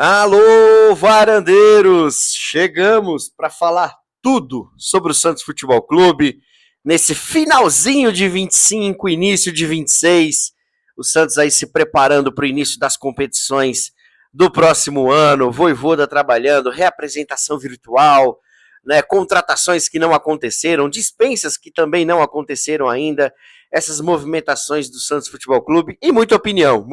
Alô, varandeiros! Chegamos para falar tudo sobre o Santos Futebol Clube nesse finalzinho de 25, início de 26. O Santos aí se preparando para o início das competições do próximo ano. Vojvoda trabalhando, reapresentação virtual, né, contratações que não aconteceram, dispensas que também não aconteceram ainda, essas movimentações do Santos Futebol Clube e muita opinião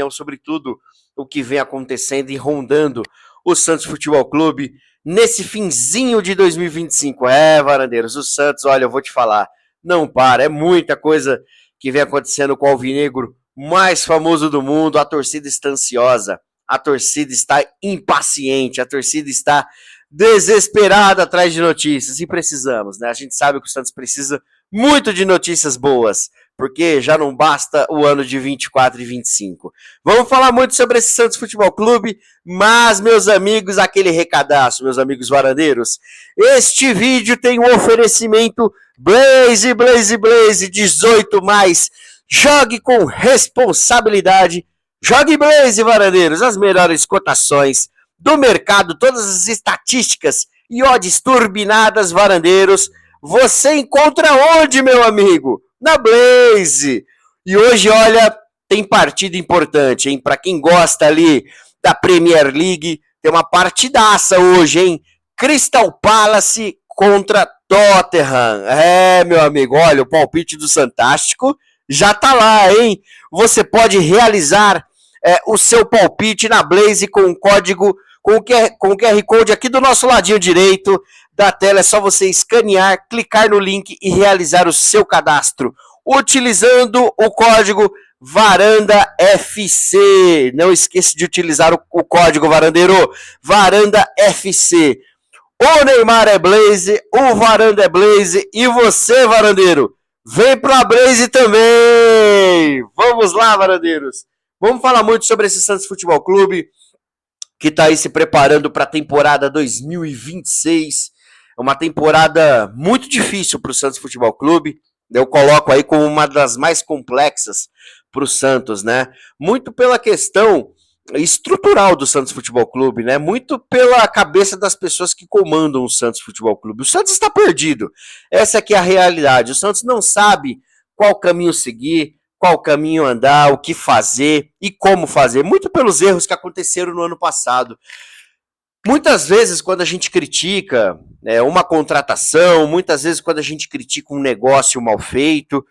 sobre tudo o que vem acontecendo e rondando o Santos Futebol Clube nesse finzinho de 2025. Varandeiros, o Santos, olha, eu vou te falar, não para, é muita coisa que vem acontecendo com o alvinegro mais famoso do mundo. A torcida está ansiosa, a torcida está impaciente, a torcida está desesperada atrás de notícias, e precisamos, né? A gente sabe que o Santos precisa muito de notícias boas, porque já não basta o ano de 24 e 25. Vamos falar muito sobre esse Santos Futebol Clube, mas, meus amigos, aquele recadaço, meus amigos varandeiros, este vídeo tem um oferecimento Blaze, 18+, jogue com responsabilidade, jogue Blaze, varandeiros, as melhores cotações do mercado, todas as estatísticas e odds turbinadas, varandeiros, você encontra onde, meu amigo? Na Blaze. E hoje, olha, tem partida importante, hein? Para quem gosta ali da Premier League, tem uma partidaça hoje, hein? Crystal Palace contra Tottenham. Meu amigo, olha, o palpite do Santástico já tá lá, hein? Você pode realizar o seu palpite na Blaze com o código, com o QR Code aqui do nosso ladinho direito da tela. É só você escanear, clicar no link e realizar o seu cadastro utilizando o código VarandaFC. Não esqueça de utilizar o código, varandeiro, VarandaFC. O Neymar é Blaze, o Varanda é Blaze e você, varandeiro, vem pra Blaze também. Vamos lá, varandeiros. Vamos falar muito sobre esse Santos Futebol Clube, que está aí se preparando para a temporada 2026. É uma temporada muito difícil para o Santos Futebol Clube. Eu coloco aí como uma das mais complexas para o Santos, né? Muito pela questão estrutural do Santos Futebol Clube, né? Muito pela cabeça das pessoas que comandam o Santos Futebol Clube. O Santos está perdido. Essa aqui é a realidade. O Santos não sabe qual caminho seguir, qual caminho andar, o que fazer e como fazer, muito pelos erros que aconteceram no ano passado. Muitas vezes, quando a gente critica uma contratação, muitas vezes quando a gente critica um negócio mal feito,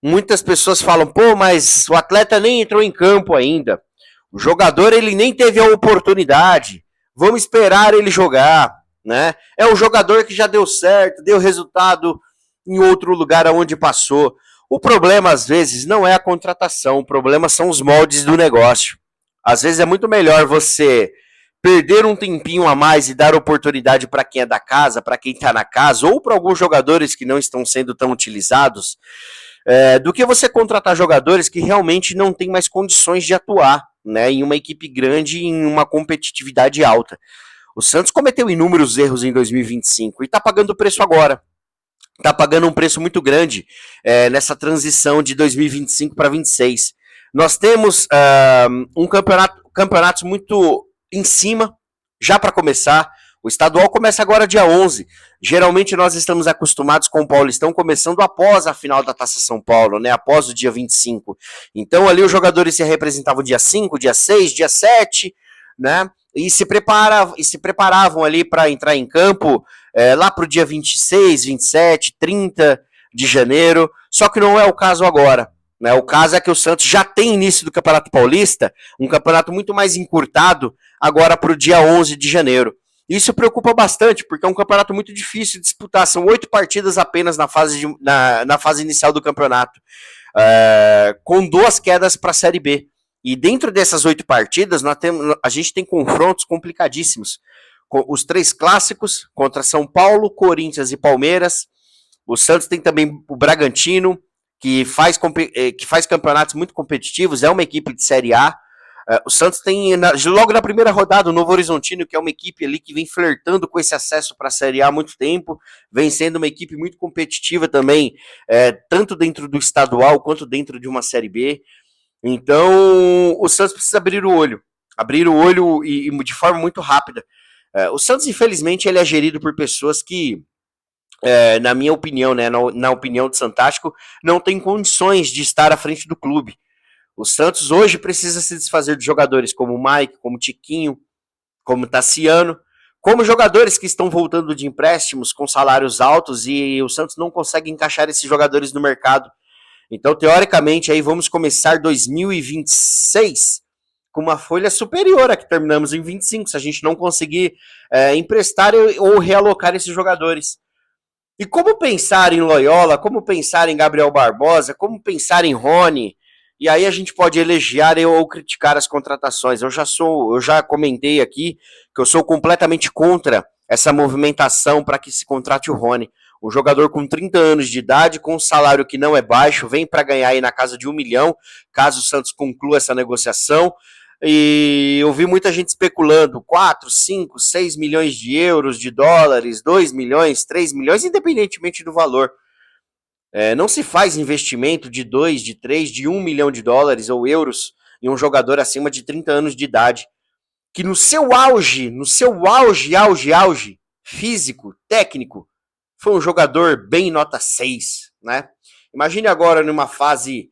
muitas pessoas falam, pô, mas o atleta nem entrou em campo ainda, o jogador ele nem teve a oportunidade, vamos esperar ele jogar, né? É um jogador que já deu certo, deu resultado em outro lugar aonde passou. O problema, às vezes, não é a contratação, o problema são os moldes do negócio. Às vezes é muito melhor você perder um tempinho a mais e dar oportunidade para quem é da casa, para quem está na casa, ou para alguns jogadores que não estão sendo tão utilizados, do que você contratar jogadores que realmente não têm mais condições de atuar, né, em uma equipe grande, em uma competitividade alta. O Santos cometeu inúmeros erros em 2025 e está pagando o preço agora. Está pagando um preço muito grande nessa transição de 2025 para 26. Nós temos campeonatos muito em cima, já para começar. O estadual começa agora dia 11. Geralmente nós estamos acostumados com o Paulistão começando após a final da Taça São Paulo, né? Após o dia 25. Então ali os jogadores se representavam dia 5, dia 6, dia 7, né? E se preparavam ali para entrar em campo lá para o dia 26, 27, 30 de janeiro, só que não é o caso agora. Né? O caso é que o Santos já tem início do Campeonato Paulista, um campeonato muito mais encurtado, agora para o dia 11 de janeiro. Isso preocupa bastante, porque é um campeonato muito difícil de disputar, são 8 partidas apenas na fase inicial do campeonato, com 2 quedas para a Série B. E dentro dessas 8 partidas, a gente tem confrontos complicadíssimos. Os 3 clássicos contra São Paulo, Corinthians e Palmeiras. O Santos tem também o Bragantino, que faz campeonatos muito competitivos, é uma equipe de Série A. O Santos tem, logo na primeira rodada, o Novo Horizontino, que é uma equipe ali que vem flertando com esse acesso para a Série A há muito tempo, vem sendo uma equipe muito competitiva também, tanto dentro do estadual quanto dentro de uma Série B. Então, o Santos precisa abrir o olho. abriram o olho e de forma muito rápida. O Santos, infelizmente, ele é gerido por pessoas que, na minha opinião, né, na opinião do Santástico, não tem condições de estar à frente do clube. O Santos hoje precisa se desfazer de jogadores como o Mike, como o Tiquinho, como o Tassiano, como jogadores que estão voltando de empréstimos com salários altos e o Santos não consegue encaixar esses jogadores no mercado. Então, teoricamente, aí vamos começar 2026 com uma folha superior a que terminamos em 25, se a gente não conseguir emprestar ou realocar esses jogadores. E como pensar em Loyola, como pensar em Gabriel Barbosa, como pensar em Rony? E aí a gente pode elogiar ou criticar as contratações. Eu já comentei aqui que eu sou completamente contra essa movimentação para que se contrate o Rony. Um jogador com 30 anos de idade, com um salário que não é baixo, vem para ganhar aí na casa de 1 milhão, caso o Santos conclua essa negociação. E eu vi muita gente especulando 4, 5, 6 milhões de euros, de dólares, 2 milhões, 3 milhões, independentemente do valor. Não se faz investimento de 2, de 3, de 1 milhão de dólares ou euros em um jogador acima de 30 anos de idade, que no seu auge físico, técnico, foi um jogador bem nota 6, né? Imagine agora numa fase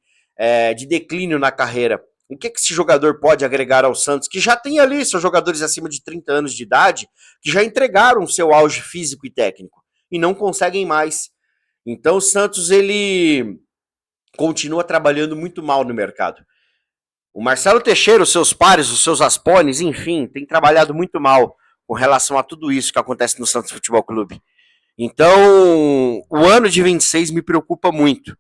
de declínio na carreira. O que esse jogador pode agregar ao Santos, que já tem ali seus jogadores acima de 30 anos de idade, que já entregaram seu auge físico e técnico, e não conseguem mais. Então o Santos, ele continua trabalhando muito mal no mercado. O Marcelo Teixeira, os seus pares, os seus aspones, enfim, tem trabalhado muito mal com relação a tudo isso que acontece no Santos Futebol Clube. Então, o ano de 26 me preocupa muito.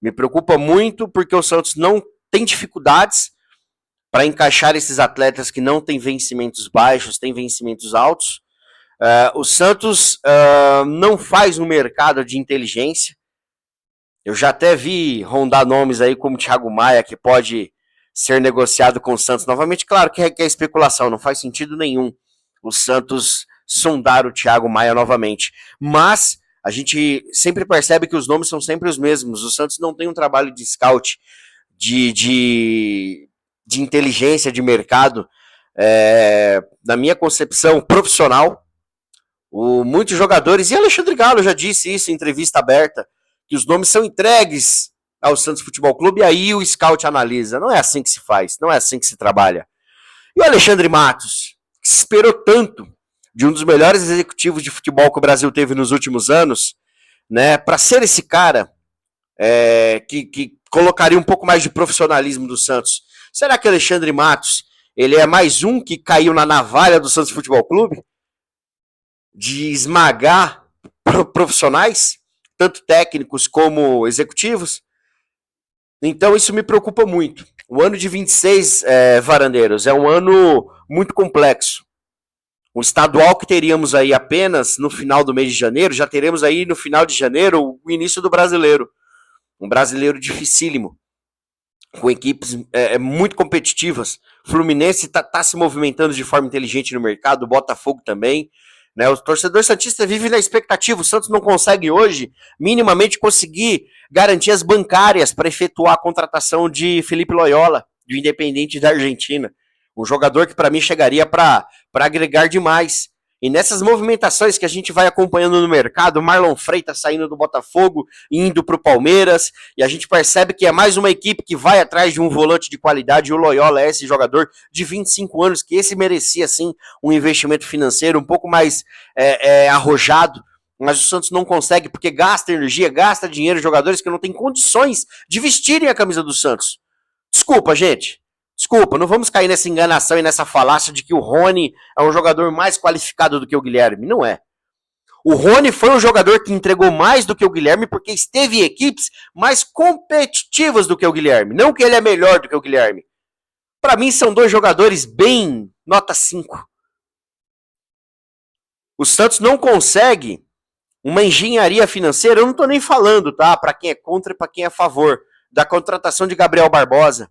Me preocupa muito porque o Santos não tem dificuldades para encaixar esses atletas que não têm vencimentos baixos, têm vencimentos altos. O Santos não faz um mercado de inteligência. Eu já até vi rondar nomes aí como Thiago Maia, que pode ser negociado com o Santos novamente. Claro que é especulação, não faz sentido nenhum o Santos sondar o Thiago Maia novamente. Mas a gente sempre percebe que os nomes são sempre os mesmos. O Santos não tem um trabalho de scout, de inteligência de mercado, na minha concepção profissional. Muitos jogadores, e Alexandre Galo já disse isso em entrevista aberta, que os nomes são entregues ao Santos Futebol Clube e aí o scout analisa. Não é assim que se faz, não é assim que se trabalha. E o Alexandre Matos, que se esperou tanto de um dos melhores executivos de futebol que o Brasil teve nos últimos anos, né, para ser esse cara que colocaria um pouco mais de profissionalismo do Santos. Será que Alexandre Matos, ele é mais um que caiu na navalha do Santos Futebol Clube? De esmagar profissionais, tanto técnicos como executivos? Então isso me preocupa muito. O ano de 26, Varandeiros, é um ano muito complexo. O estadual que teríamos aí apenas no final do mês de janeiro, já teremos aí no final de janeiro o início do brasileiro. Um brasileiro dificílimo, com equipes muito competitivas. O Fluminense está se movimentando de forma inteligente no mercado, o Botafogo também. Né? O torcedor santista vive na expectativa. O Santos não consegue hoje, minimamente, conseguir garantias bancárias para efetuar a contratação de Felipe Loyola, do Independente da Argentina. Um jogador que, para mim, chegaria para agregar demais. E nessas movimentações que a gente vai acompanhando no mercado, o Marlon Freitas saindo do Botafogo, indo para o Palmeiras, e a gente percebe que é mais uma equipe que vai atrás de um volante de qualidade, e o Loyola é esse jogador de 25 anos, que esse merecia, sim, um investimento financeiro um pouco mais arrojado, mas o Santos não consegue, porque gasta energia, gasta dinheiro de jogadores que não têm condições de vestirem a camisa do Santos. Desculpa, gente. Desculpa, não vamos cair nessa enganação e nessa falácia de que o Rony é um jogador mais qualificado do que o Guilherme. Não é. O Rony foi um jogador que entregou mais do que o Guilherme porque esteve em equipes mais competitivas do que o Guilherme. Não que ele é melhor do que o Guilherme. Para mim, são dois jogadores bem nota 5. O Santos não consegue uma engenharia financeira, eu não estou nem falando, tá? Para quem é contra e para quem é a favor da contratação de Gabriel Barbosa.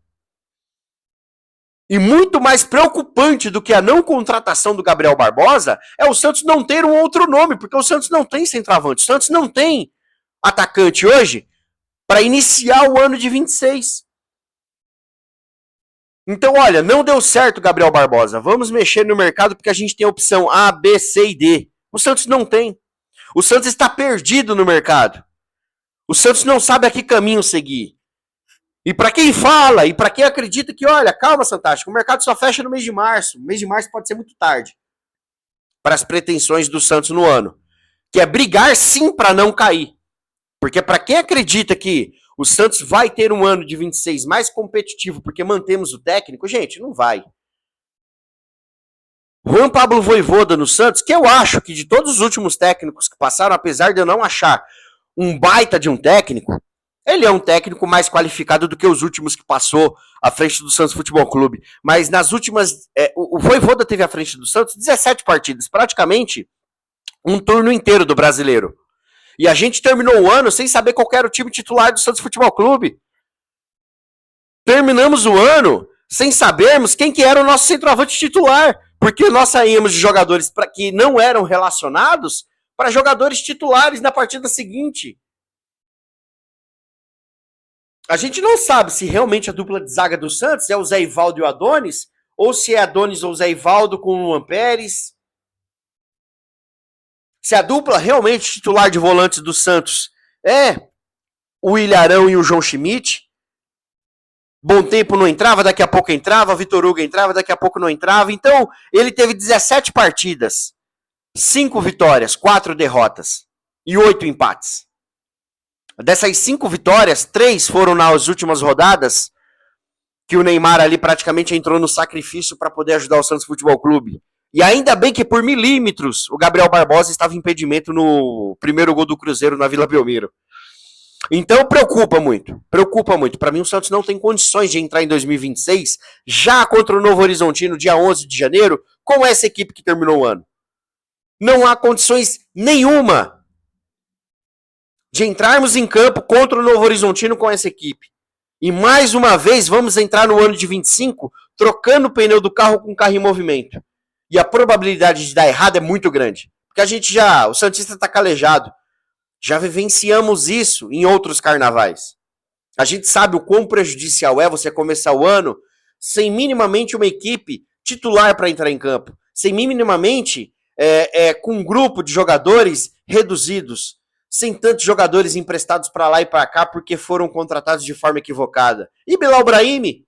E muito mais preocupante do que a não contratação do Gabriel Barbosa é o Santos não ter um outro nome, porque o Santos não tem centroavante, o Santos não tem atacante hoje para iniciar o ano de 26. Então, olha, não deu certo, Gabriel Barbosa. Vamos mexer no mercado porque a gente tem a opção A, B, C e D. O Santos não tem. O Santos está perdido no mercado. O Santos não sabe a que caminho seguir. E para quem fala, e para quem acredita que, olha, calma, Santástico, o mercado só fecha no mês de março. O mês de março pode ser muito tarde para as pretensões do Santos no ano. Que é brigar sim para não cair. Porque para quem acredita que o Santos vai ter um ano de 26 mais competitivo porque mantemos o técnico, gente, não vai. Juan Pablo Vojvoda no Santos, que eu acho que de todos os últimos técnicos que passaram, apesar de eu não achar um baita de um técnico, ele é um técnico mais qualificado do que os últimos que passou à frente do Santos Futebol Clube. Mas nas últimas... o Vojvoda teve à frente do Santos 17 partidas, praticamente um turno inteiro do brasileiro. E a gente terminou o ano sem saber qual era o time titular do Santos Futebol Clube. Terminamos o ano sem sabermos quem que era o nosso centroavante titular. Porque nós saímos de jogadores que não eram relacionados para jogadores titulares na partida seguinte. A gente não sabe se realmente a dupla de zaga do Santos é o Zé Ivaldo e o Adonis, ou se é Adonis ou Zé Ivaldo com o Luan Pérez. Se a dupla realmente titular de volantes do Santos é o Ilharão e o João Schmidt. Bom tempo não entrava, daqui a pouco entrava, Vitor Hugo entrava, daqui a pouco não entrava. Então, ele teve 17 partidas, 5 vitórias, 4 derrotas e 8 empates. Dessas 5 vitórias, 3 foram nas últimas rodadas, que o Neymar ali praticamente entrou no sacrifício para poder ajudar o Santos Futebol Clube. E ainda bem que por milímetros o Gabriel Barbosa estava em impedimento no primeiro gol do Cruzeiro na Vila Belmiro. Então preocupa muito, preocupa muito. Para mim o Santos não tem condições de entrar em 2026 já contra o Novo Horizontino, dia 11 de janeiro, com essa equipe que terminou o ano. Não há condições nenhuma de entrarmos em campo contra o Novo Horizontino com essa equipe. E mais uma vez vamos entrar no ano de 25 trocando o pneu do carro com o carro em movimento. E a probabilidade de dar errado é muito grande. Porque o Santista está calejado. Já vivenciamos isso em outros carnavais. A gente sabe o quão prejudicial é você começar o ano sem minimamente uma equipe titular para entrar em campo. Sem minimamente com um grupo de jogadores reduzidos. Sem tantos jogadores emprestados para lá e para cá porque foram contratados de forma equivocada. E Bilal Brahimi?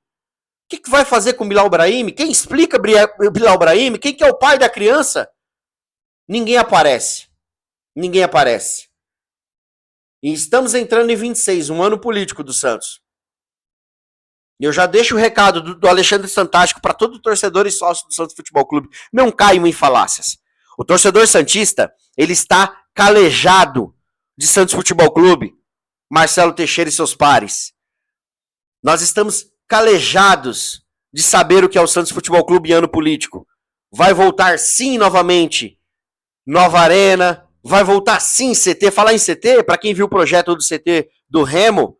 O que vai fazer com Bilal Brahimi? Quem explica Bilal Brahimi? Quem que é o pai da criança? Ninguém aparece. Ninguém aparece. E estamos entrando em 26, um ano político do Santos. E eu já deixo o recado do Alexandre Santástico para todo torcedor e sócio do Santos Futebol Clube. Não caiam em falácias. O torcedor santista, ele está calejado de Santos Futebol Clube, Marcelo Teixeira e seus pares. Nós estamos calejados de saber o que é o Santos Futebol Clube em ano político. Vai voltar sim novamente nova arena, vai voltar sim CT. Falar em CT, para quem viu o projeto do CT do Remo,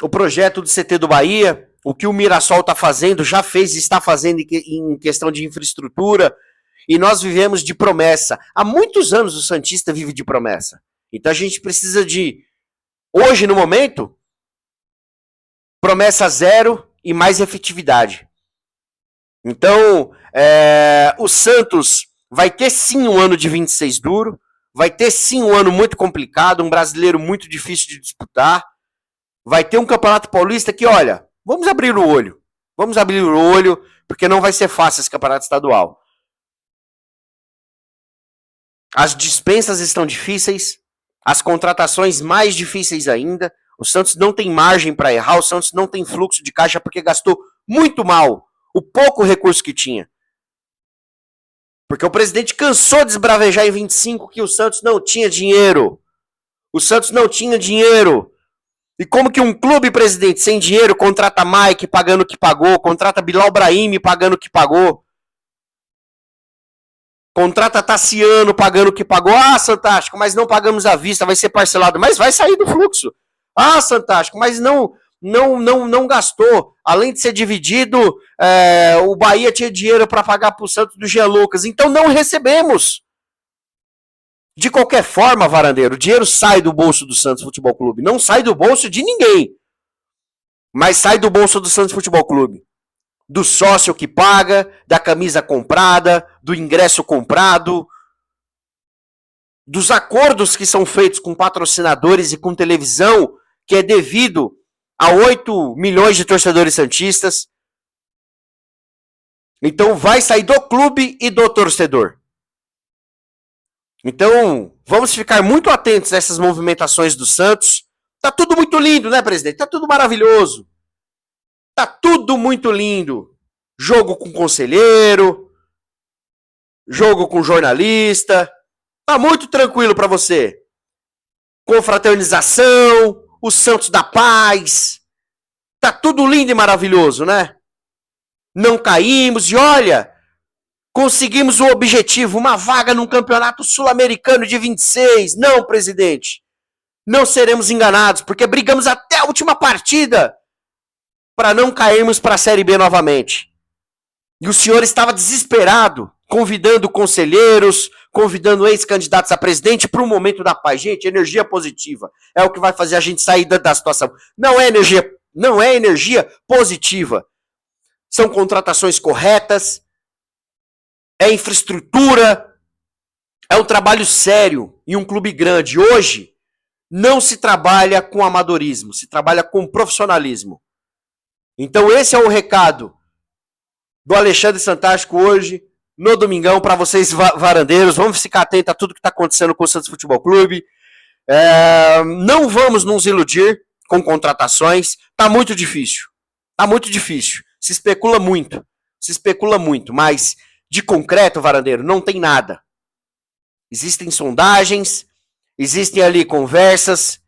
o projeto do CT do Bahia, o que o Mirassol está fazendo, já fez e está fazendo em questão de infraestrutura, e nós vivemos de promessa. Há muitos anos o Santista vive de promessa. Então a gente precisa de, hoje no momento, promessa zero e mais efetividade. Então, o Santos vai ter sim um ano de 26 duro, vai ter sim um ano muito complicado, um brasileiro muito difícil de disputar, vai ter um Campeonato Paulista que, olha, vamos abrir o olho, porque não vai ser fácil esse Campeonato Estadual. As dispensas estão difíceis, as contratações mais difíceis ainda, o Santos não tem margem para errar, o Santos não tem fluxo de caixa porque gastou muito mal o pouco recurso que tinha. Porque o presidente cansou de esbravejar em 25 que o Santos não tinha dinheiro. O Santos não tinha dinheiro. E como que um clube, presidente, sem dinheiro, contrata Mike pagando o que pagou, contrata Bilal Brahimi pagando o que pagou, contrata Tassiano pagando o que pagou. Ah, Santástico, mas não pagamos à vista, vai ser parcelado. Mas vai sair do fluxo. Ah, Santástico, mas não gastou. Além de ser dividido, o Bahia tinha dinheiro para pagar para o Santos do Jean Lucas. Então não recebemos. De qualquer forma, Varandeiro, o dinheiro sai do bolso do Santos Futebol Clube. Não sai do bolso de ninguém. mas sai do bolso do Santos Futebol Clube. Do sócio que paga, da camisa comprada, do ingresso comprado, dos acordos que são feitos com patrocinadores e com televisão, que é devido a 8 milhões de torcedores santistas. Então vai sair do clube e do torcedor. Então, vamos ficar muito atentos a essas movimentações do Santos. Tá tudo muito lindo, né, presidente? Tá tudo maravilhoso. Tá tudo muito lindo. Jogo com conselheiro, jogo com jornalista. Tá muito tranquilo para você. Confraternização, o Santos da Paz. Tá tudo lindo e maravilhoso, né? Não caímos e olha, conseguimos o objetivo, uma vaga num campeonato sul-americano de 26. Não, presidente. Não seremos enganados, porque brigamos até a última partida para não cairmos para a Série B novamente. E o senhor estava desesperado, convidando conselheiros, convidando ex-candidatos a presidente para o momento da paz. Gente, energia positiva é o que vai fazer a gente sair da situação. Não é energia positiva. São contratações corretas, é infraestrutura, é um trabalho sério em um clube grande. Hoje, não se trabalha com amadorismo, se trabalha com profissionalismo. Então esse é o recado do Alexandre Santástico hoje, no Domingão, para vocês varandeiros. Vamos ficar atentos a tudo que está acontecendo com o Santos Futebol Clube. Não vamos nos iludir com contratações. Tá muito difícil. Tá muito difícil. Se especula muito, mas de concreto, varandeiro, não tem nada. Existem sondagens, existem ali conversas,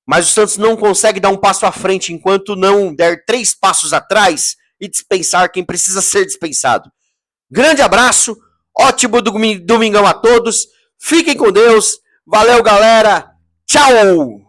mas o Santos não consegue dar um passo à frente enquanto não der 3 passos atrás e dispensar quem precisa ser dispensado. Grande abraço, ótimo domingão a todos, fiquem com Deus, valeu galera, tchau!